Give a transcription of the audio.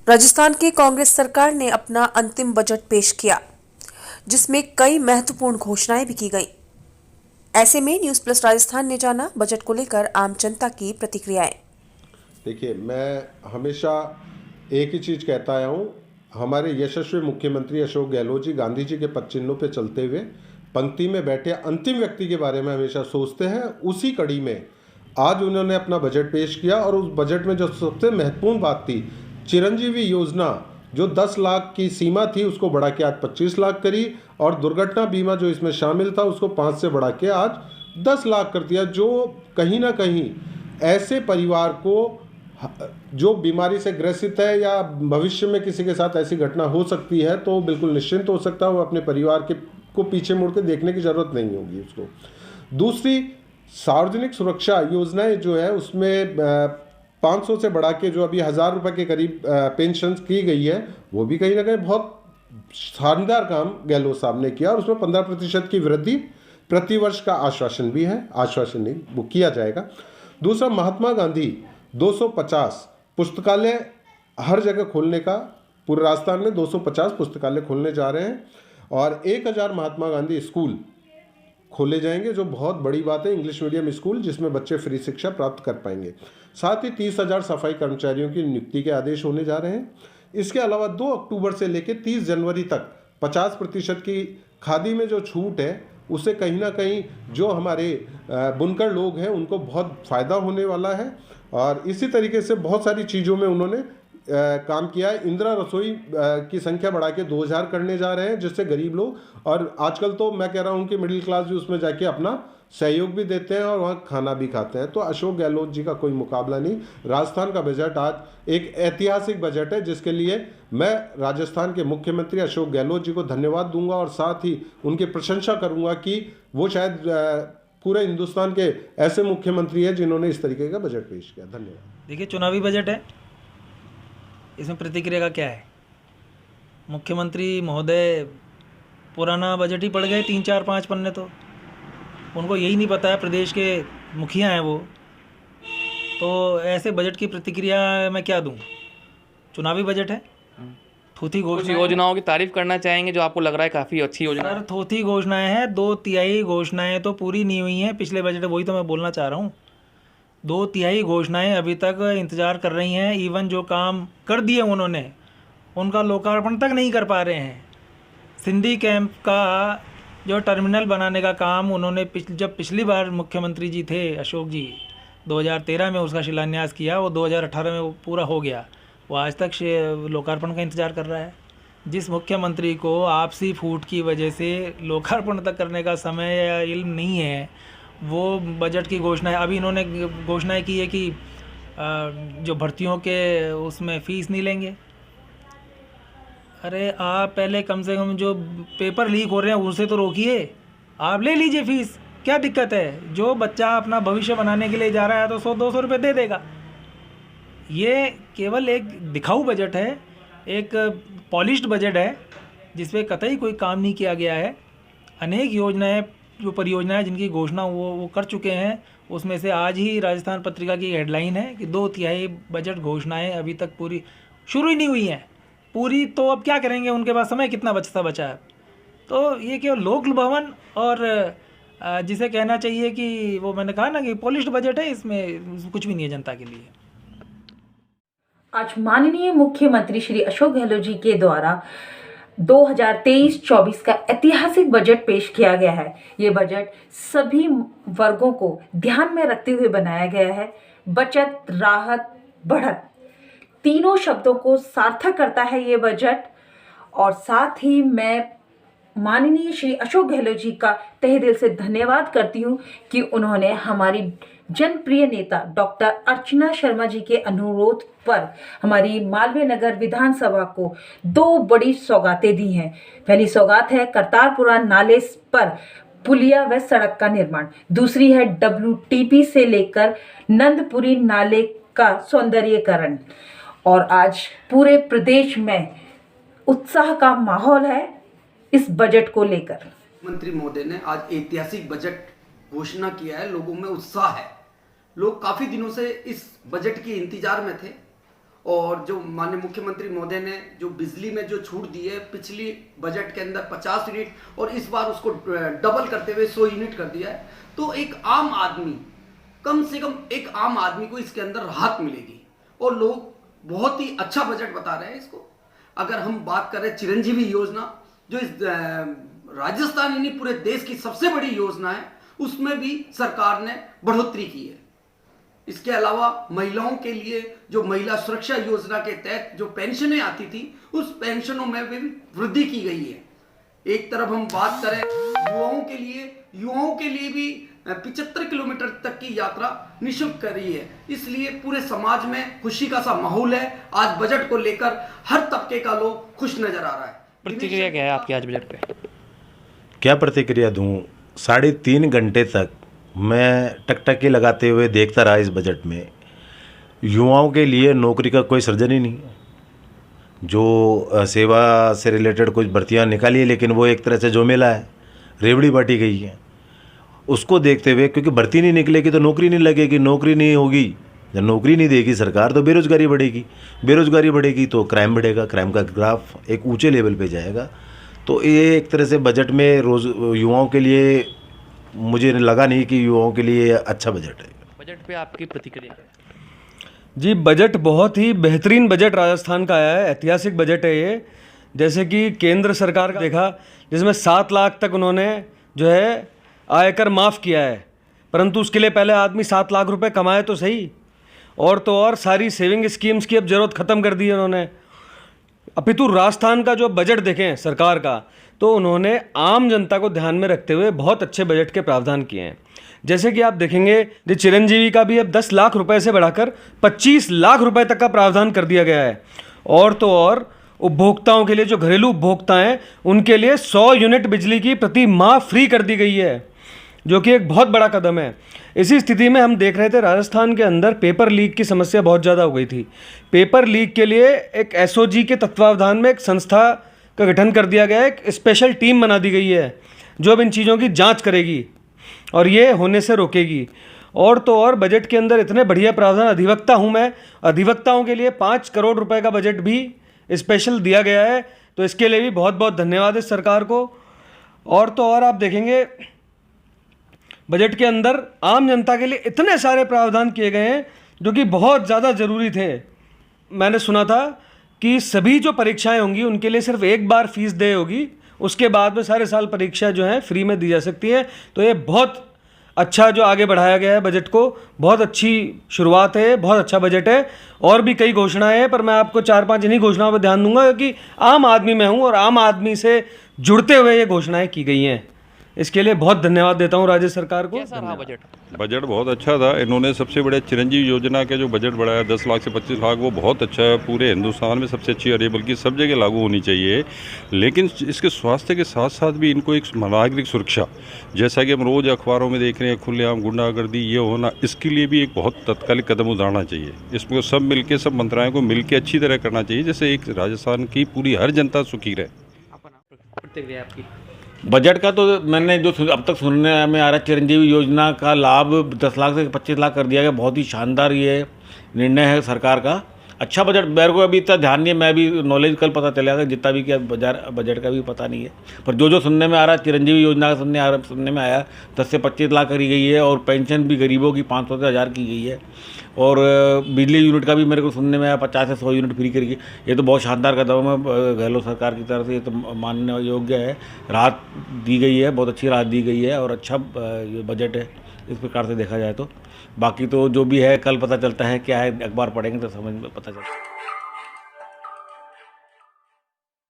राजस्थान की कांग्रेस सरकार ने अपना अंतिम बजट पेश किया, जिसमें कई महत्वपूर्ण घोषणाएं भी की गईं। ऐसे में न्यूज़ प्लस राजस्थान ने जाना बजट को लेकर आम जनता की प्रतिक्रियाएं। देखिए, मैं हमेशा एक ही चीज़ कहता आया हूँ। हमारे यशस्वी मुख्यमंत्री अशोक गहलोत जी गांधी जी के पद चिन्हों पर चलते हुए पंक्ति में बैठे अंतिम व्यक्ति के बारे में हमेशा सोचते हैं। उसी कड़ी में आज उन्होंने अपना बजट पेश किया और उस बजट में जो सबसे महत्वपूर्ण बात थी, चिरंजीवी योजना जो 10 लाख की सीमा थी उसको बढ़ा के आज 25 लाख करी, और दुर्घटना बीमा जो इसमें शामिल था उसको 5 से बढ़ा के आज 10 लाख कर दिया, जो कहीं ना कहीं ऐसे परिवार को जो बीमारी से ग्रसित है या भविष्य में किसी के साथ ऐसी घटना हो सकती है तो बिल्कुल निश्चिंत हो सकता है। वो अपने परिवार के को पीछे मुड़ के देखने की ज़रूरत नहीं होगी उसको। दूसरी, सार्वजनिक सुरक्षा योजनाएं जो है उसमें 500 से बढ़ा के जो अभी 1000 रुपये के करीब पेंशन की गई है, वो भी कहीं ना कहीं बहुत शानदार काम गहलोत साहब ने किया, और उसमें 15% की वृद्धि प्रतिवर्ष का आश्वासन भी है। आश्वासन नहीं, वो किया जाएगा। दूसरा, महात्मा गांधी 250 पुस्तकालय हर जगह खोलने का, पूरे राजस्थान में 250 पुस्तकालय खोलने जा रहे हैं, और 1000 महात्मा गांधी स्कूल खोले जाएंगे, जो बहुत बड़ी बात है। इंग्लिश मीडियम स्कूल जिसमें बच्चे फ्री शिक्षा प्राप्त कर पाएंगे। साथ ही 30,000 सफाई कर्मचारियों की नियुक्ति के आदेश होने जा रहे हैं। इसके अलावा 2 अक्टूबर से लेकर 30 जनवरी तक 50% की खादी में जो छूट है, उससे कहीं ना कहीं जो हमारे बुनकर लोग हैं उनको बहुत फ़ायदा होने वाला है। और इसी तरीके से बहुत सारी चीज़ों में उन्होंने काम किया है। इंदिरा रसोई की संख्या बढ़ा के 2000 करने जा रहे हैं, जिससे गरीब लोग, और आजकल तो मैं कह रहा हूँ कि मिडिल क्लास भी उसमें जाके अपना सहयोग भी देते हैं और वहाँ खाना भी खाते हैं। तो अशोक गहलोत जी का कोई मुकाबला नहीं। राजस्थान का बजट आज एक ऐतिहासिक बजट है, जिसके लिए मैं राजस्थान के मुख्यमंत्री अशोक गहलोत जी को धन्यवाद दूंगा, और साथ ही उनकी प्रशंसा करूंगा कि वो शायद पूरे हिंदुस्तान के ऐसे मुख्यमंत्री हैं जिन्होंने इस तरीके का बजट पेश किया। धन्यवाद। देखिए, चुनावी बजट है, इसमें प्रतिक्रिया का क्या है। मुख्यमंत्री महोदय पुराना बजट ही पढ़ गए, 3 4 5 पन्ने, तो उनको यही नहीं पता है, प्रदेश के मुखिया हैं वो, तो ऐसे बजट की प्रतिक्रिया मैं क्या दूं। चुनावी बजट है, थोथी कुछ योजनाओं की तारीफ करना चाहेंगे जो आपको लग रहा है काफ़ी अच्छी योजना है? सर, थोथी घोषणाएं हैं, 2/3 घोषणाएं तो पूरी नहीं हुई हैं पिछले बजट में, वही तो मैं बोलना चाह रहा हूँ। 2/3 घोषणाएं अभी तक इंतज़ार कर रही हैं। इवन जो काम कर दिए उन्होंने, उनका लोकार्पण तक नहीं कर पा रहे हैं। सिंधी कैंप का जो टर्मिनल बनाने का काम उन्होंने जब पिछली बार मुख्यमंत्री जी थे अशोक जी, 2013 में उसका शिलान्यास किया, वो 2018 में वो पूरा हो गया। वो आज तक लोकार्पण का इंतज़ार कर रहा है। जिस मुख्यमंत्री को आपसी फूट की वजह से लोकार्पण तक करने का समय या इल्म नहीं है, वो बजट की घोषणा है। अभी इन्होंने घोषणाएं की है कि जो भर्तियों के उसमें फ़ीस नहीं लेंगे। अरे आप पहले कम से कम जो पेपर लीक हो रहे हैं उनसे तो रोकिए, आप ले लीजिए फ़ीस, क्या दिक्कत है। जो बच्चा अपना भविष्य बनाने के लिए जा रहा है तो 100-200 रुपये दे देगा। ये केवल एक दिखाऊ बजट है, एक पॉलिश्ड बजट है, जिसपे कतई कोई काम नहीं किया गया है। अनेक योजनाएं, जो परियोजनाएं जिनकी घोषणा वो कर चुके हैं, उसमें से आज ही राजस्थान पत्रिका की हेडलाइन है कि 2/3 बजट घोषणाएं अभी तक पूरी शुरू ही नहीं हुई हैं। पूरी तो अब क्या करेंगे, उनके पास समय कितना बचा है। तो ये केवल लोक भवन और जिसे कहना चाहिए कि वो मैंने कहा ना कि पॉलिश्ड बजट है, इसमें कुछ भी नहीं है जनता के लिए। आज माननीय मुख्यमंत्री श्री अशोक गहलोत जी के द्वारा 2023-24 का ऐतिहासिक बजट पेश किया गया है। ये बजट सभी वर्गों को ध्यान में रखते हुए बनाया गया है। बचत, राहत, बढ़त, तीनों शब्दों को सार्थक करता है ये बजट। और साथ ही मैं माननीय श्री अशोक गहलोत जी का तहे दिल से धन्यवाद करती हूँ कि उन्होंने हमारी जनप्रिय नेता डॉक्टर अर्चना शर्मा जी के अनुरोध पर हमारी मालवीय नगर विधानसभा को 2 बड़ी सौगातें दी हैं। पहली सौगात है करतारपुरा नाले पर पुलिया व सड़क का निर्माण, दूसरी है WTP से लेकर नंदपुरी नाले का सौंदर्यीकरण। और आज पूरे प्रदेश में उत्साह का माहौल है इस बजट को लेकर। मंत्री महोदय ने आज ऐतिहासिक बजट घोषणा किया है। लोगों में उत्साह है, लोग काफी दिनों से इस बजट के इंतजार में थे और जो माननीय मुख्यमंत्री महोदय ने जो बिजली में जो छूट दी है पिछली बजट के अंदर 50 यूनिट और इस बार उसको डबल करते हुए 100 यूनिट कर दिया है, तो एक आम आदमी, कम से कम एक आम आदमी को इसके अंदर राहत मिलेगी और लोग बहुत ही अच्छा बजट बता रहे हैं इसको। अगर हम बात करें चिरंजीवी योजना, जो इस राजस्थान यानी पूरे देश की सबसे बड़ी योजना है, उसमें भी सरकार ने बढ़ोतरी की है। इसके अलावा महिलाओं के लिए जो महिला सुरक्षा योजना के तहत जो पेंशनें आती थी, उस पेंशनों में भी वृद्धि की गई है। एक तरफ हम बात करें युवाओं के लिए भी 75 किलोमीटर तक की यात्रा निःशुल्क करी है। इसलिए पूरे समाज में खुशी का सा माहौल है। आज बजट को लेकर हर तबके का लोग खुश नजर आ रहा है। प्रतिक्रिया क्या है आपकी आज बजट पे? क्या प्रतिक्रिया दूँ? 3.5 घंटे तक मैं टकटकी लगाते हुए देखता रहा इस बजट में। युवाओं के लिए नौकरी का कोई सृजन ही नहीं है। जो सेवा से रिलेटेड कुछ भर्तियां निकाली है, लेकिन वो एक तरह से जो मिला है रेवड़ी बांटी गई है। उसको देखते हुए, क्योंकि भर्ती नहीं निकलेगी तो नौकरी नहीं लगेगी, नौकरी नहीं होगी, जब नौकरी नहीं देगी सरकार तो बेरोज़गारी बढ़ेगी, बेरोज़गारी बढ़ेगी तो क्राइम बढ़ेगा, क्राइम का ग्राफ एक ऊंचे लेवल पे जाएगा। तो ये एक तरह से बजट में युवाओं के लिए मुझे लगा नहीं कि युवाओं के लिए अच्छा बजट है। बजट पे आपकी प्रतिक्रिया क्या है? जी, बजट बहुत ही बेहतरीन बजट राजस्थान का आया है। ऐतिहासिक बजट है ये। जैसे कि केंद्र सरकार का देखा, जिसमें 7 लाख तक उन्होंने जो है आयकर माफ़ किया है, परंतु उसके लिए पहले आदमी 7 लाख रुपए कमाए तो सही। और तो और सारी सेविंग स्कीम्स की अब ज़रूरत ख़त्म कर दी है उन्होंने। अपितु राजस्थान का जो बजट देखें सरकार का, तो उन्होंने आम जनता को ध्यान में रखते हुए बहुत अच्छे बजट के प्रावधान किए हैं। जैसे कि आप देखेंगे, जो चिरंजीवी का भी अब 10 लाख रुपए से बढ़ाकर 25 लाख रुपए तक का प्रावधान कर दिया गया है। और तो और उपभोक्ताओं के लिए, जो घरेलू उपभोक्ता हैं, उनके लिए 100 यूनिट बिजली की प्रति माह फ्री कर दी गई है, जो कि एक बहुत बड़ा कदम है। इसी स्थिति में हम देख रहे थे राजस्थान के अंदर पेपर लीक की समस्या बहुत ज़्यादा हो गई थी। पेपर लीक के लिए एक एसओजी के तत्वावधान में एक संस्था का गठन कर दिया गया है। एक स्पेशल टीम बना दी गई है जो अब इन चीज़ों की जांच करेगी और ये होने से रोकेगी। और तो और बजट के अंदर इतने बढ़िया प्रावधान, अधिवक्ता हूँ मैं, अधिवक्ताओं के लिए 5 करोड़ रुपए का बजट भी स्पेशल दिया गया है। तो इसके लिए भी बहुत बहुत धन्यवाद इस सरकार को। और तो और आप देखेंगे बजट के अंदर आम जनता के लिए इतने सारे प्रावधान किए गए हैं जो कि बहुत ज़्यादा ज़रूरी थे। मैंने सुना था कि सभी जो परीक्षाएं होंगी उनके लिए सिर्फ एक बार फीस दे होगी, उसके बाद में सारे साल परीक्षा जो है फ्री में दी जा सकती है। तो ये बहुत अच्छा जो आगे बढ़ाया गया है बजट को, बहुत अच्छी शुरुआत है, बहुत अच्छा बजट है। और भी कई घोषणाएं हैं, पर मैं आपको 4-5 इन्हीं घोषणाओं पर ध्यान दूंगा, क्योंकि आम आदमी में हूँ और आम आदमी से जुड़ते हुए ये घोषणाएं की गई हैं। इसके लिए बहुत धन्यवाद देता हूँ राज्य सरकार को। कैसा रहा बजट? बजट बहुत अच्छा था। इन्होंने सबसे बड़े चिरंजीवी योजना के जो बजट बढ़ाया 10 लाख से 25 लाख, वो बहुत अच्छा है। पूरे हिंदुस्तान में सबसे अच्छी है, बल्कि सब जगह लागू होनी चाहिए। लेकिन इसके स्वास्थ्य के साथ साथ भी इनको एक नागरिक सुरक्षा, जैसा कि हम रोज़ अखबारों में देख रहे हैं, खुलेआम गुंडागर्दी ये होना, इसके लिए भी एक बहुत तत्कालिक कदम उठाना चाहिए। इसमें सब मिलकर, सब मंत्रालयों को मिलकर अच्छी तरह करना चाहिए, जैसे एक राजस्थान की पूरी हर जनता सुखी रहे। प्रतिक्रिया आपकी? बजट का तो मैंने जो अब तक सुनने में आ रहा है, चिरंजीवी योजना का लाभ 10 लाख से 25 लाख कर दिया गया। बहुत ही शानदार ये निर्णय है सरकार का। अच्छा बजट, मेरे को अभी इतना ध्यान नहीं है, मैं भी नॉलेज कल पता चलेगा, जितना भी क्या बजट का भी पता नहीं है। पर जो सुनने में आ रहा है, चिरंजीवी योजना का सुनने में आया 10 से 25 लाख करी गई है, और पेंशन भी गरीबों की 500 से 1000 की गई है, और बिजली यूनिट का भी मेरे को सुनने में आया 50 से 100 यूनिट फ्री करी गई। ये तो बहुत शानदार कदम है गहलोत सरकार की तरफ से, ये तो मानने योग्य है। राहत दी गई है, बहुत अच्छी राहत दी गई है, और अच्छा ये बजट है इस प्रकार से देखा जाए तो। बाकी तो जो भी है कल पता चलता है क्या है, अखबार पढ़ेंगे तो समझ में पता चलता है।